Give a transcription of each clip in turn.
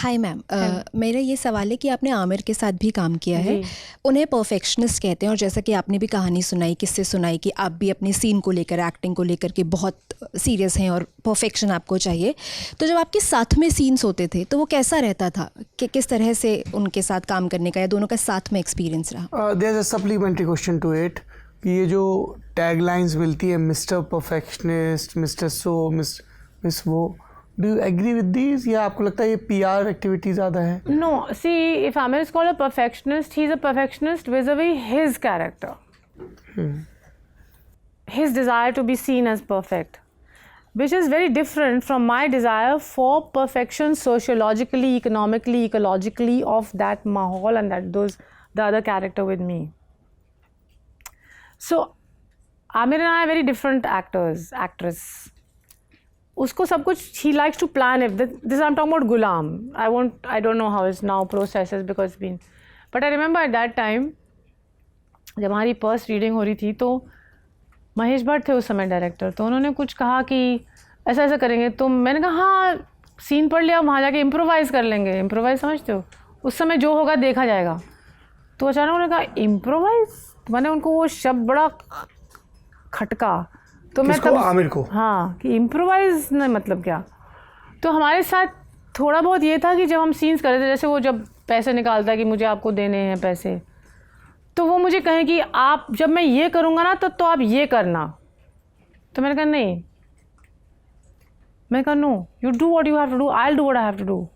Hi ma'am, मेरा ये सवाल है कि आपने आमिर के साथ भी काम किया है। उन्हें परफेक्शनिस्ट कहते हैं, और जैसा कि आपने भी कहानी सुनाई, किससे सुनाई कि आप भी अपने सीन को लेकर, एक्टिंग को लेकर के बहुत सीरियस हैं और परफेक्शन आपको चाहिए। तो जब आपके साथ में सीन्स होते थे तो वो कैसा रहता था, कि किस तरह से उनके साथ काम करने का या दोनों का साथ में एक्सपीरियंस रहा? There is a supplementary question to it कि ये जो टैगलाइंस मिलती है, mister perfectionist, mister so, miss वो, do you agree with these, या आपको लगता है ये पीआर एक्टिविटी ज़्यादा है? No, see, if Amir is called a perfectionist, he's a perfectionist vis-a-vis his character. His desire to be seen as perfect, which is very different from my desire for perfection sociologically, economically, ecologically of that mahal and the other character with me. So, Amir and I are very different actress. उसको सब कुछ he likes to plan it. This I'm talking about Gulam. I don't know how his now processes because it's been. But I remember at that time जब हमारी first reading हो रही थी तो महेश भट्ट थे उस समय डायरेक्टर, तो उन्होंने कुछ कहा कि ऐसा ऐसा करेंगे, तो मैंने कहा हाँ सीन पढ़ लिया, वहाँ जाके इम्प्रोवाइज़ कर लेंगे। इम्प्रोवाइज़ समझते हो, उस समय जो होगा देखा जाएगा। तो अचानक उन्होंने कहा इम्प्रोवाइज़, मैंने उनको वो शब्द बड़ा खटका, तो मैं तब आमिर को, हाँ, कि इम्प्रोवाइज ने मतलब क्या। तो हमारे साथ थोड़ा बहुत ये था कि जब हम सीन्स कर रहे थे, जैसे वो जब पैसे निकालता है कि मुझे आपको देने हैं पैसे, तो वो मुझे कहे कि आप जब मैं ये करूँगा ना तो आप ये करना। तो मैंने कहा नहीं, मैं कहा no, you do what you have to do, I will do what I have to do.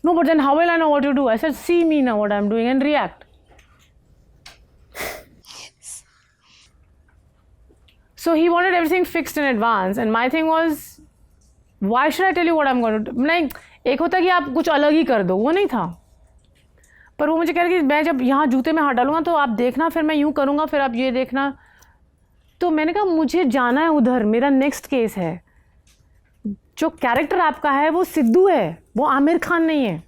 No but then how will I know what you do? I said see me now what I am doing and react. So he wanted everything fixed in advance, and my thing was, why should I tell you what I'm going to do? नहीं, एक होता है कि आप कुछ अलग ही कर दो, वो नहीं था। पर वो मुझे कह रहा कि मैं जब यहाँ जूते में हाथ डालूंगा तो आप देखना, फिर मैं यूँ करूँगा, फिर आप ये देखना। तो मैंने कहा मुझे जाना है उधर, मेरा नेक्स्ट केस है। जो कैरेक्टर आपका है वो सिद्धू है, वो आमिर खान नहीं है।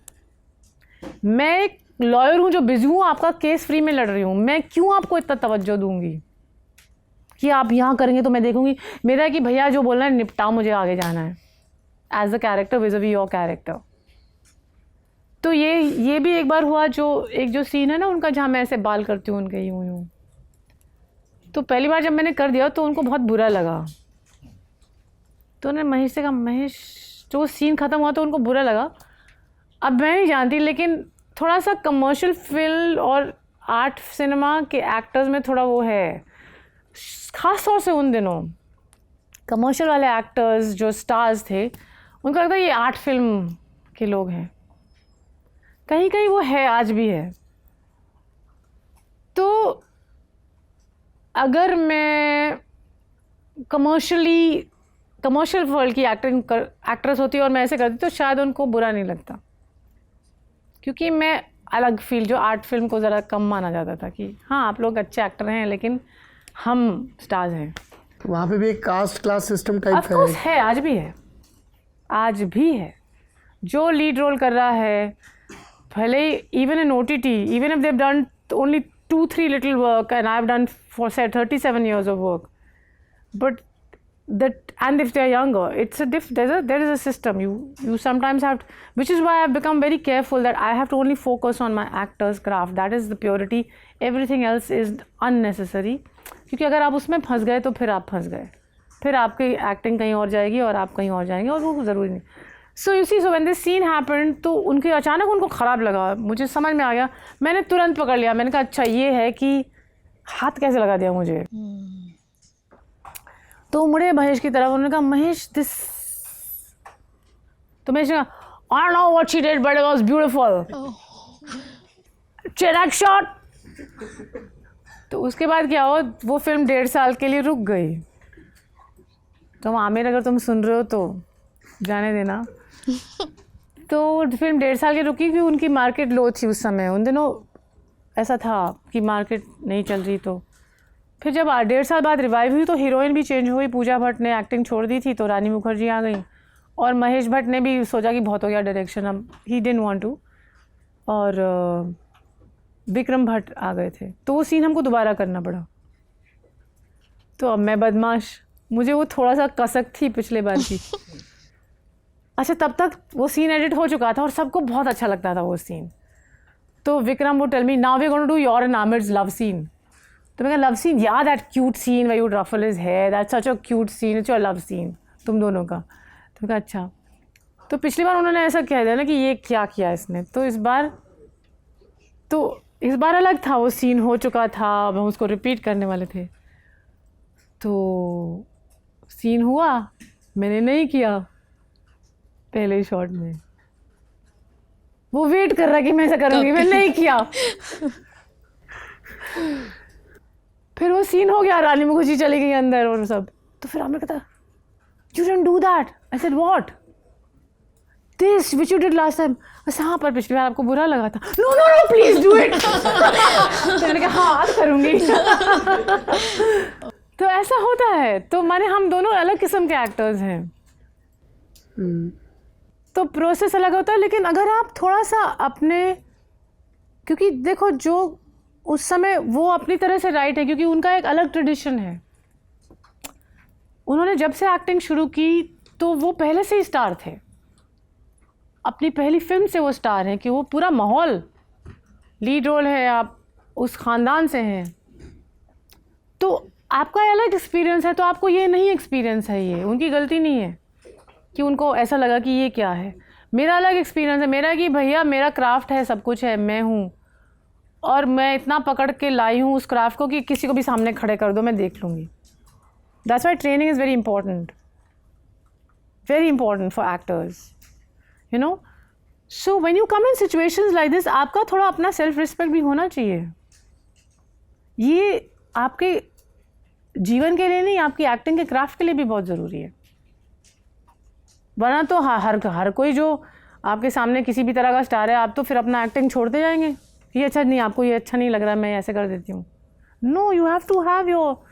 मैं एक लॉयर हूँ जो बिजी हूँ, आपका केस फ्री में लड़ रही हूँ, मैं क्यों आपको इतना तवज्जो दूंगी कि आप यहाँ करेंगे तो मैं देखूंगी। मेरा है कि भैया जो बोलना है निपटाओ, मुझे आगे जाना है as a character vis-a-vis your character. तो ये भी एक बार हुआ, जो सीन है ना उनका, जहाँ मैं ऐसे बाल करती हूँ उनके यूँ, तो पहली बार जब मैंने कर दिया तो उनको बहुत बुरा लगा। तो उन्होंने महेश से कहा, महेश जो सीन ख़त्म हुआ तो उनको बुरा लगा। अब मैं नहीं जानती, लेकिन थोड़ा सा कमर्शियल फिल्म और आर्ट सिनेमा के एक्टर्स में थोड़ा वो है, ख़ास तौर से उन दिनों कमर्शियल वाले एक्टर्स जो स्टार्स थे, उनको लगता है ये आर्ट फिल्म के लोग हैं। कहीं कहीं वो है, आज भी है। तो अगर मैं कमर्शियल वर्ल्ड की एक्ट्रेस होती और मैं ऐसे करती तो शायद उनको बुरा नहीं लगता, क्योंकि मैं अलग फील, जो आर्ट फिल्म को ज़रा कम माना जाता था कि हाँ आप लोग अच्छे एक्टर हैं लेकिन हम स्टार्स हैं। वहाँ पे भी एक caste class system type of course है, आज भी है। जो लीड रोल कर रहा है, भले even in OTT, even if they have done only 2-3 little work and I have done for 37 years of work, but that, and if they are younger, it's a there is a system. You sometimes have to, which is why I've become very careful that I have to only focus on my actor's craft. That is the purity. Everything else is unnecessary. क्योंकि अगर आप उसमें फंस गए तो फिर आप फंस गए, फिर आपकी एक्टिंग कहीं और जाएगी और आप कहीं और जाएंगे, और वो ज़रूरी नहीं। So you see, so when this scene happened, तो उनके अचानक उनको ख़राब लगा, मुझे समझ में आ गया। मैंने तुरंत पकड़ लिया, मैंने कहा अच्छा ये है कि हाथ कैसे लगा दिया मुझे। तो मुड़े महेश की तरफ, उन्होंने कहा महेश दिस, तो महेश ने कहा आई know what she did but it was beautiful, Chirag shot. तो उसके बाद क्या हो, वो फिल्म 1.5 साल के लिए रुक गई। तो आमिर अगर तुम सुन रहे हो तो जाने देना। तो फिल्म 1.5 साल की रुकी क्योंकि उनकी मार्केट लो थी उस समय, उन दिनों ऐसा था कि मार्केट नहीं चल रही। तो फिर जब 1.5 साल बाद रिवाइव हुई तो हीरोइन भी चेंज हुई, पूजा भट्ट ने एक्टिंग छोड़ दी थी तो रानी मुखर्जी आ गई, और महेश भट्ट ने भी सोचा कि बहुत हो गया डायरेक्शन, अब ही डिडंट वांट टू, और विक्रम भट्ट आ गए थे। तो वो सीन हमको दोबारा करना पड़ा। तो अब मैं बदमाश, मुझे वो थोड़ा सा कसक थी पिछले बार की, अच्छा तब तक वो सीन एडिट हो चुका था और सबको बहुत अच्छा लगता था वो सीन. तो Vikram would tell me, now we're going to do your and Amir's love scene. तो मैं कहा love scene, yeah, that cute scene where you ruffle his hair, that's such a cute scene, it's your love scene, तुम दोनों का. तो मैं कहा अच्छा. तो पिछली बार उन्होंने ऐसा कह दिया ना कि ये क्या किया इसने, तो इस बार अलग था, वो सीन हो चुका था, अब हम उसको रिपीट करने वाले थे. तो सीन हुआ, मैंने नहीं किया पहले शॉट में. वो वेट कर रहा कि मैं ऐसा करूँगी, मैं नहीं किया. फिर वो सीन हो गया, रानी मुखर्जी चली गई अंदर और सब. तो फिर आमिर कहता you didn't do that. I said what? This which you did last time. बस हाँ, पर पिछली बार आपको बुरा लगा था. No no no please do it. तो मैंने कहा हाँ करूँगी. तो ऐसा होता है. तो माने हम दोनों अलग किस्म के एक्टर्स हैं. तो प्रोसेस अलग होता है. लेकिन अगर आप थोड़ा सा अपने, क्योंकि देखो जो उस समय वो अपनी तरह से राइट है, क्योंकि उनका एक अलग ट्रेडिशन है. उन्होंने जब से एक्टिंग शुरू की तो वो पहले से ही स्टार थे. अपनी पहली फिल्म से वो स्टार हैं कि वो पूरा माहौल लीड रोल है, आप उस ख़ानदान से हैं. तो आपका अलग एक्सपीरियंस है, तो आपको ये नहीं एक्सपीरियंस है. ये उनकी गलती नहीं है कि उनको ऐसा लगा कि ये क्या है. मेरा अलग एक्सपीरियंस है. मेरा कि भैया मेरा क्राफ्ट है, सब कुछ है, मैं हूँ और मैं इतना पकड़ के लाई हूँ उस क्राफ्ट को कि किसी को भी सामने खड़े कर दो, मैं देख लूँगी. That's why training is very important for actors, you know. So when you come in situations like this, आपका थोड़ा अपना सेल्फ रिस्पेक्ट भी होना चाहिए. ये आपके जीवन के लिए नहीं, आपकी एक्टिंग के क्राफ्ट के लिए भी बहुत ज़रूरी है. वरना तो हर कोई जो आपके सामने किसी भी तरह का स्टार है, आप तो फिर अपना एक्टिंग छोड़ते जाएंगे. ये अच्छा नहीं, आपको ये अच्छा नहीं लग रहा, मैं ऐसे कर देती हूँ. No, you have to have your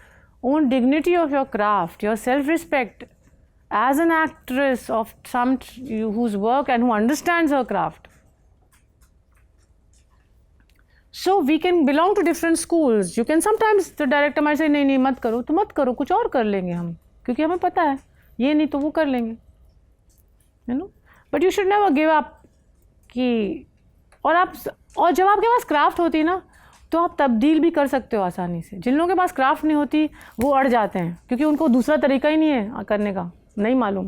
own dignity of your craft, your self respect as an actress of some whose work and who understands her craft. So we can belong to different schools. You can sometimes the director might say नहीं मत करो, तो मत करो, कुछ और कर लेंगे हम, क्योंकि हमें पता है ये नहीं तो वो कर लेंगे, you know. But you should never give up कि और जब आपके पास क्राफ्ट होती है ना, तो आप तब्दील भी कर सकते हो आसानी से. जिन लोगों के पास क्राफ्ट नहीं होती वो अड़ जाते हैं, क्योंकि उनको दूसरा तरीका ही नहीं है करने का, नहीं मालूम.